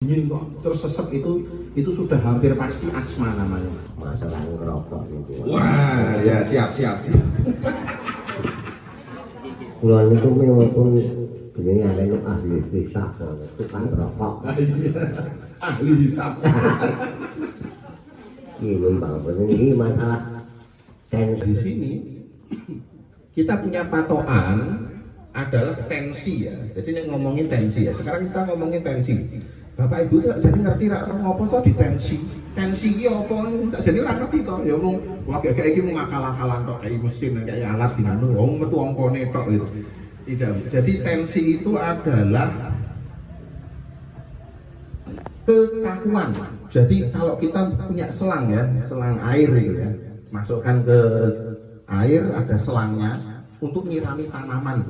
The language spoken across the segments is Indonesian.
dingin kok terus sesek itu sudah hampir pasti asma namanya. Masalah ngerokok itu. Wah, ya siap. Kula niku pun jenenge arene ahli hisab, tukang rokok. Ahli hisab. Ini Bang, ini masalah Di sini kita punya patokan adalah tensi ya. Jadi ini ngomongin tensi ya. Sekarang kita ngomongin tensi. Bapak Ibu tuh jadi ngerti rak ngopo to di tensi. Tensi iki apa? Tak jadi ora ngerti to. Ya mung wah kayak iki mung akal-akalan tok kayak mesin kayak alat dinanu wong metu angkane tok gitu. Tidak. Jadi tensi itu adalah kekakuan. Jadi kalau kita punya selang ya, selang air gitu ya. Masukkan ke air ada selangnya untuk nyirami tanaman.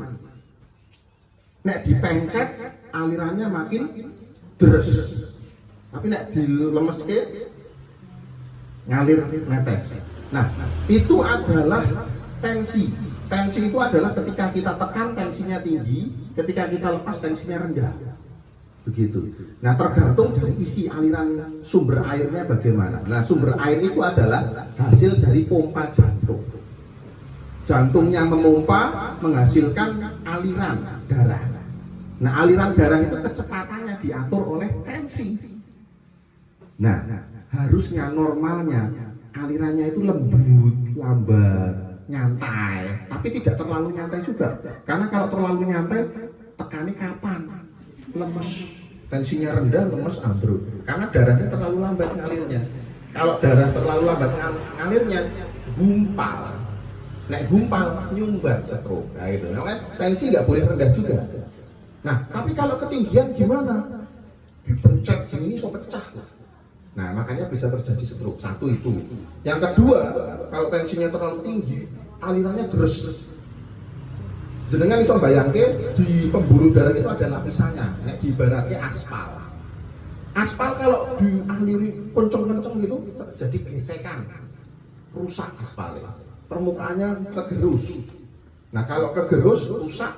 Nek dipencet alirannya makin deres. Tapi nek dilemeske ngalir netes. Nah, itu adalah tensi. Tensi itu adalah ketika kita tekan tensinya tinggi, ketika kita lepas tensinya rendah. Begitu. Nah, tergantung dari isi aliran sumber airnya bagaimana. Nah, sumber air itu adalah hasil dari pompa jantung. Jantungnya memompa menghasilkan aliran darah. Nah, aliran darah itu kecepatannya diatur oleh tensi. Nah, harusnya normalnya alirannya itu lembut, lambat, nyantai, tapi tidak terlalu nyantai juga. Karena kalau terlalu nyantai, tekannya kapan? Lemes, tensinya rendah, lemes, ambruk. Karena darahnya terlalu lambat ngalirnya. Kalau darah terlalu lambat ngalirnya, gumpal. Nek gumpal nyumbat stroke. Nah, gitu. Nah, tensi nggak boleh rendah juga. Nah, tapi kalau ketinggian gimana? Dipencet gini so pecah. Nah, makanya bisa terjadi stroke. Satu itu. Yang kedua, kalau tensinya terlalu tinggi, alirannya deres. Jenengan iso bayangke di pembuluh darah itu ada lapisannya. Nah, diibaratnya aspal. Aspal kalau dialiri kenceng-kenceng gitu terjadi gesekan, rusak aspalnya. Permukaannya kegerus. Nah, kalau kegerus rusak,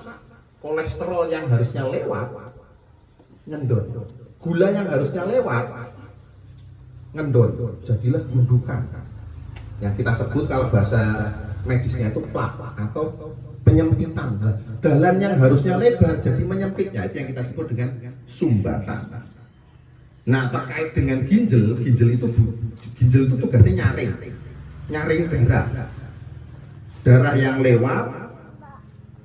kolesterol yang harusnya lewat ngendon, gula yang harusnya lewat ngendon, jadilah gundukan. Yang kita sebut kalau bahasa medisnya itu plak atau penyempitan. Nah, dalam yang harusnya lebar jadi menyempitnya, itu yang kita sebut dengan sumbatan. Nah, terkait dengan ginjal itu tugasnya nyaring darah. Darah yang lewat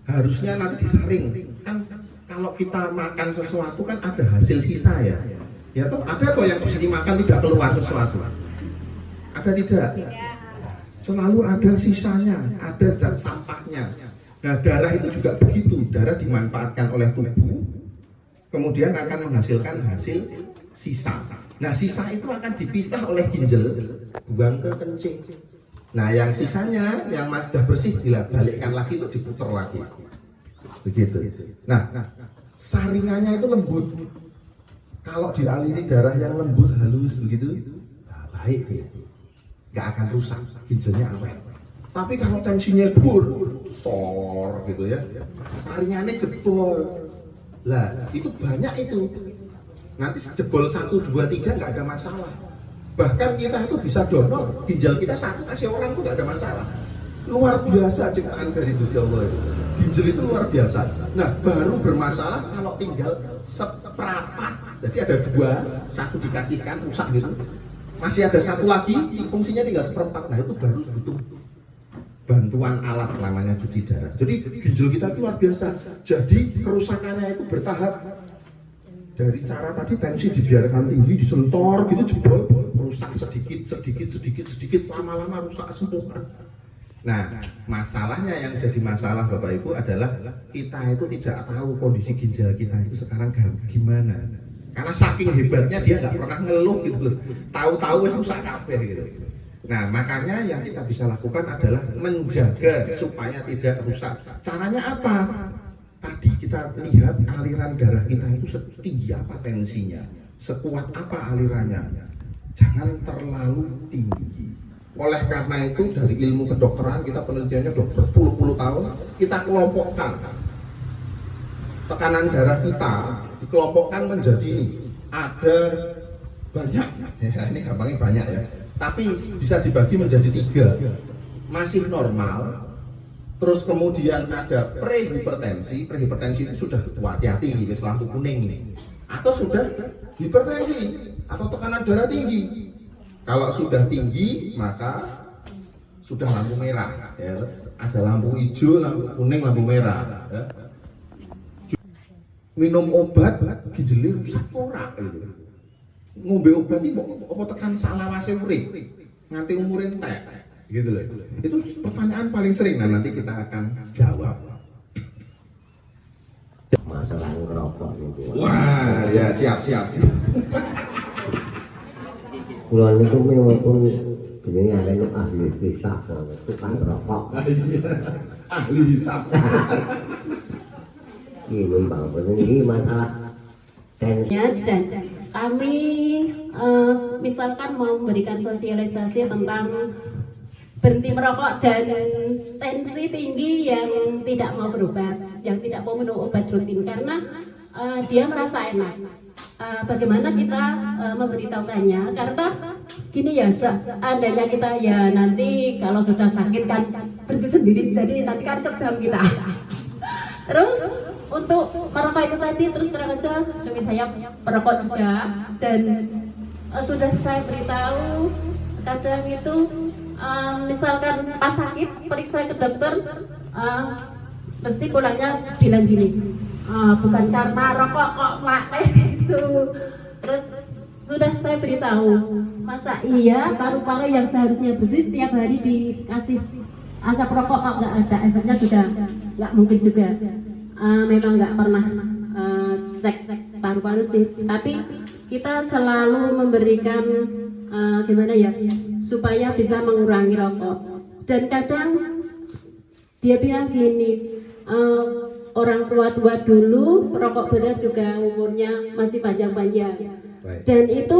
harusnya nanti disaring. Kan kalau kita makan sesuatu kan ada hasil sisa ya. Ya toh ada kok yang bisa dimakan tidak keluar sesuatu. Ada tidak? Selalu ada sisanya, ada zat sampahnya. Nah, darah itu juga begitu. Darah dimanfaatkan oleh tubuh, kemudian akan menghasilkan hasil sisa. Nah, sisa itu akan dipisah oleh ginjal, buang ke kencing. Nah, yang sisanya, yang sudah bersih dibalikkan lagi untuk diputar lagi. Begitu. Nah, saringannya itu lembut. Kalau dialiri darah yang lembut, halus begitu, nah, baik dia. Nggak akan rusak, ginjalnya awet. Tapi kalau tensinya sor gitu ya, saringannya jebol. Lah, itu banyak itu. Nanti jebol 1, 2, 3 nggak ada masalah. Bahkan kita itu bisa donor, ginjal kita satu kasih orang itu nggak ada masalah. Luar biasa ciptaan dari Gusti Allah itu. Ginjal itu luar biasa. Nah, baru bermasalah kalau tinggal seperempat. Jadi ada 2, 1 dikasihkan rusak gitu. Masih ada 1 lagi, fungsinya tinggal seperempat. Nah, itu baru butuh bantuan alat namanya cuci darah. Jadi ginjal kita itu luar biasa. Jadi kerusakannya itu bertahap. Dari cara tadi tensi dibiarkan tinggi, disentor gitu jebol, rusak sedikit, lama-lama rusak sempurna. Nah, masalahnya yang jadi masalah Bapak Ibu adalah kita itu tidak tahu kondisi ginjal kita itu sekarang gimana. Karena saking hebatnya dia nggak pernah ngeluh gitu loh. Tahu-tahu rusak kabeh gitu. Nah, makanya yang kita bisa lakukan adalah menjaga supaya tidak rusak. Caranya apa? Tadi kita lihat aliran darah kita itu setinggi apa tensinya, sekuat apa alirannya. Jangan terlalu tinggi. Oleh karena itu dari ilmu kedokteran kita penelitiannya udah berpuluh-puluh tahun, kita kelompokkan tekanan darah kita, dikelompokkan menjadi ada banyak, ya, ini gampangnya banyak ya, tapi bisa dibagi menjadi 3. Masih normal, terus kemudian ada prehipertensi. Prehipertensi itu sudah hati-hati ini lampu kuning nih, atau sudah hipertensi atau tekanan darah tinggi. Kalau sudah tinggi maka sudah lampu merah ya. Ada lampu hijau, lampu kuning, lampu merah ya. Minum obat ginjal rusak ora gitu. Ngombe obat iki apa tekan salawase urip nganti umur entek gitu loh. Itu pertanyaan paling sering. Nah, nanti kita akan jawab. Masalah ngerokok itu. Wah, ya siap. Kula niku mewapun jenenge arene ahli hisab, tukang rokok. Ahli hisab. Ini Bang, ini masalah Ya, dan kami misalkan mau memberikan sosialisasi tentang berhenti merokok dan tensi tinggi yang tidak mau berobat, yang tidak mau minum obat rutin karena dia merasa enak. Bagaimana kita memberitahukannya? Karena gini ya, seandainya kita ya nanti kalau sudah sakit kan berhenti sendiri, jadi nanti kan kejam kita. Terus untuk merokok itu tadi terus terang aja suami saya perokok juga dan sudah saya beritahu kadang itu misalkan pas sakit periksa ke dokter mesti pulangnya bilang gini bukan karena rokok kok mak itu. Terus sudah saya beritahu masa iya paru-paru yang seharusnya bersih setiap hari dikasih asap rokok kok nggak ada efeknya juga nggak mungkin juga. Memang nggak pernah cek paru-paru sih, tapi kita selalu memberikan gimana ya supaya bisa mengurangi rokok. Dan kadang dia bilang gini, orang tua-tua dulu perokok berat juga umurnya masih panjang-panjang. Dan itu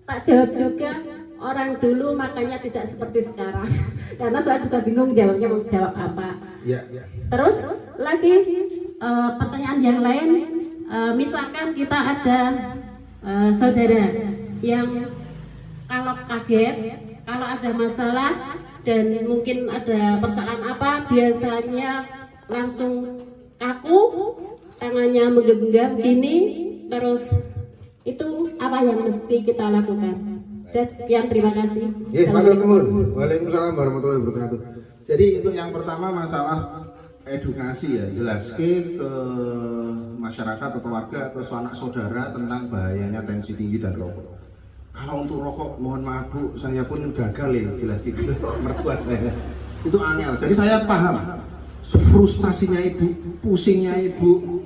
tak jawab juga, orang dulu makanya tidak seperti sekarang. Karena saya juga bingung jawabnya mau jawab apa. Ya. Terus lagi pertanyaan yang lain, misalkan kita ada saudara yang kalau kaget, kalau ada masalah dan mungkin ada persoalan apa, biasanya langsung kaku, tangannya menggenggam gini, terus itu apa yang mesti kita lakukan? Dan sekian, terima kasih. Waalaikumsalam warahmatullahi wabarakatuh. Jadi untuk yang pertama masalah edukasi ya, jelaskan ke masyarakat atau warga atau anak saudara tentang bahayanya tensi tinggi dan rokok. Kalau untuk rokok, mohon maaf Bu, saya pun gagal ya jelaskan ke mertua saya. Itu angel. Jadi saya paham frustrasinya ibu, pusingnya ibu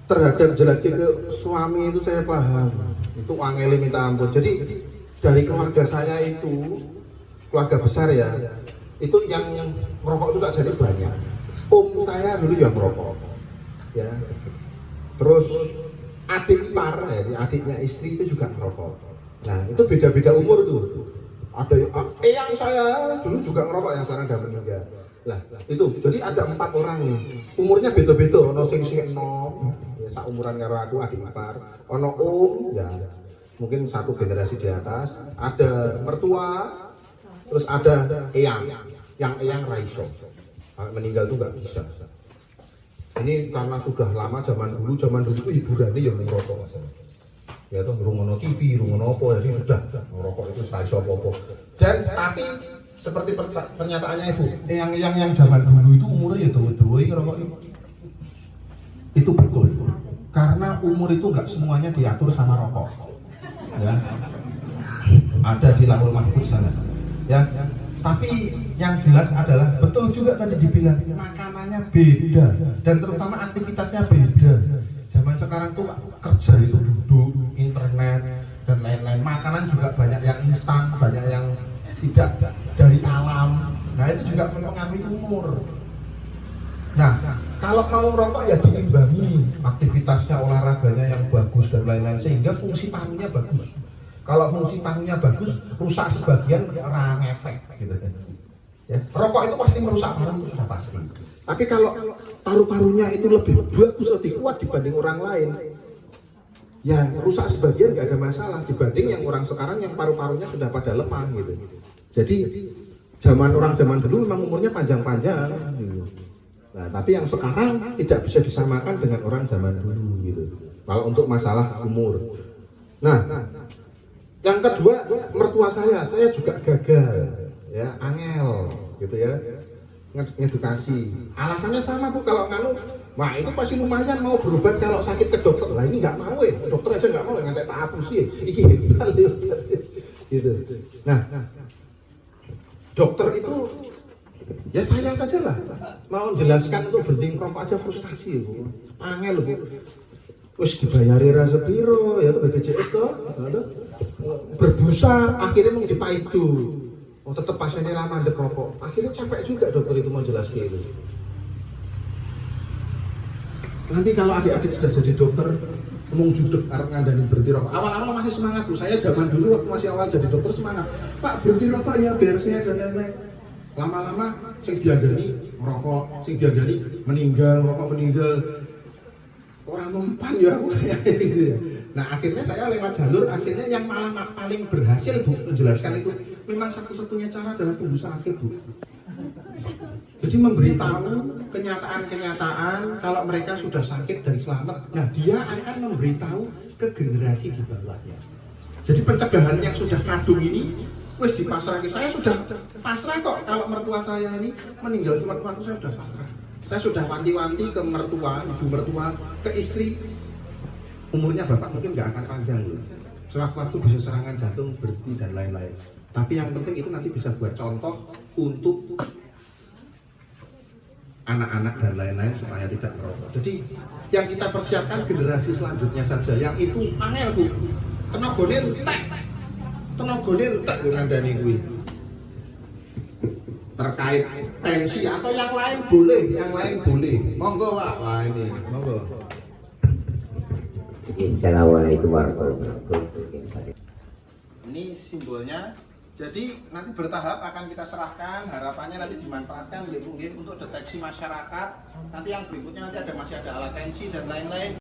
terhadap jelaskan ke suami itu saya paham. Itu angel minta ampun. Jadi dari keluarga saya itu, keluarga besar ya, itu yang merokok itu tak jadi banyak. Saya dulu yang merokok, ya. Terus adik ipar, ya, adiknya istri itu juga merokok. Nah itu beda-beda umur tuh. Ada yang saya dulu juga merokok, yang sekarang udah meninggal. Lah itu, jadi ada 4 orang nih. Umurnya beda-beda. Ono sing enom, ya seumuran karo aku adik ipar. Ono ya mungkin 1 generasi di atas. Ada mertua. Terus ada yang raiso, meninggal tuh nggak bisa. Ini karena sudah lama zaman dulu itu hiburannya yang merokok, ya tuh rungono TV, rungono apa, jadi sudah merokok itu raiso apa. Dan tapi seperti pernyataannya ibu, yang zaman dulu itu umurnya ya dawa-dawa ngerokok itu betul, karena umur itu nggak semuanya diatur sama rokok, ya. Ada di Lauhul Mahfuz sana. Ya, tapi yang jelas adalah betul juga tadi dibilang makanannya beda dan terutama aktivitasnya beda. Zaman sekarang tuh kerja itu duduk, internet dan lain-lain. Makanan juga banyak yang instan, banyak yang tidak dari alam. Nah itu juga mempengaruhi umur. Nah kalau mau rokok ya diimbangi aktivitasnya, olahraganya yang bagus dan lain-lain sehingga fungsi parunya bagus. Kalau fungsi parunya bagus, rusak sebagian orang efek gitu. Ya, rokok itu pasti merusak paru, itu sudah pasti. Tapi kalau paru-parunya itu lebih bagus, lebih kuat dibanding orang lain, yang rusak sebagian nggak ada masalah dibanding yang orang sekarang yang paru-parunya sudah pada lemah gitu. Jadi orang zaman dulu memang umurnya panjang-panjang gitu. Nah, tapi yang sekarang tidak bisa disamakan dengan orang zaman dulu gitu. Kalau untuk masalah umur. Nah, yang kedua, mertua saya juga gagal, ya, angel, gitu ya, ngedukasi. Alasannya sama Bu, kalau nganu, wah itu pasti lumayan mau berobat kalau sakit ke dokter. Lah ini nggak mau ya, dokter aja nggak mau, ngantek tak hapus ya, gitu. Nah, dokter itu, ya saya saja lah, mau jelaskan untuk berhenti merokok aja frustasi, Bu. Angel Bu. Wis dibayari rasa piro ya BPJS toh, berbusa akhirnya mau dipaidu. Oh tetap pasiennya lama mandek rokok. Akhirnya capek juga dokter itu mau jelaskan itu. Nanti kalau adik-adik sudah jadi dokter, ngomong judek arep ngandani berhenti rokok. Awal-awal masih semangat Bu. Saya zaman dulu waktu masih awal jadi dokter semangat. Pak berhenti rokok ya biar sehat dan lain-lain. Lama-lama sing diandani merokok, sing diandani meninggal, rokok meninggal. Orang mempan ya aku kayak gitu ya. Nah akhirnya saya lewat jalur akhirnya yang malah paling berhasil Bu menjelaskan itu memang satu-satunya cara adalah tunggu sakit Bu. Jadi memberitahu kenyataan-kenyataan kalau mereka sudah sakit dan selamat. Nah dia akan memberitahu ke generasi di bawahnya. Jadi pencegahan yang sudah kadung ini wes dipasrah. Saya sudah pasrah kok kalau mertua saya ini meninggal sewaktu-waktu saya sudah pasrah. Saya sudah wanti-wanti ke mertua, ibu mertua, ke istri. Umurnya bapak mungkin nggak akan panjang loh. Sewaktu-waktu bisa serangan jantung, berhenti dan lain-lain. Tapi yang penting itu nanti bisa buat contoh untuk anak-anak dan lain-lain supaya tidak merokok. Jadi yang kita persiapkan generasi selanjutnya saja. Yang itu angel Bu. Tenagone entek ngandani kuwi. Terkait tensi atau yang lain boleh, monggo Pak. Wah ini, monggo. Assalamualaikum warahmatullahi wabarakatuh. Ini simbolnya. Jadi nanti bertahap akan kita serahkan. Harapannya nanti dimanfaatkan untuk deteksi masyarakat. Nanti yang berikutnya nanti masih ada alat tensi dan lain-lain.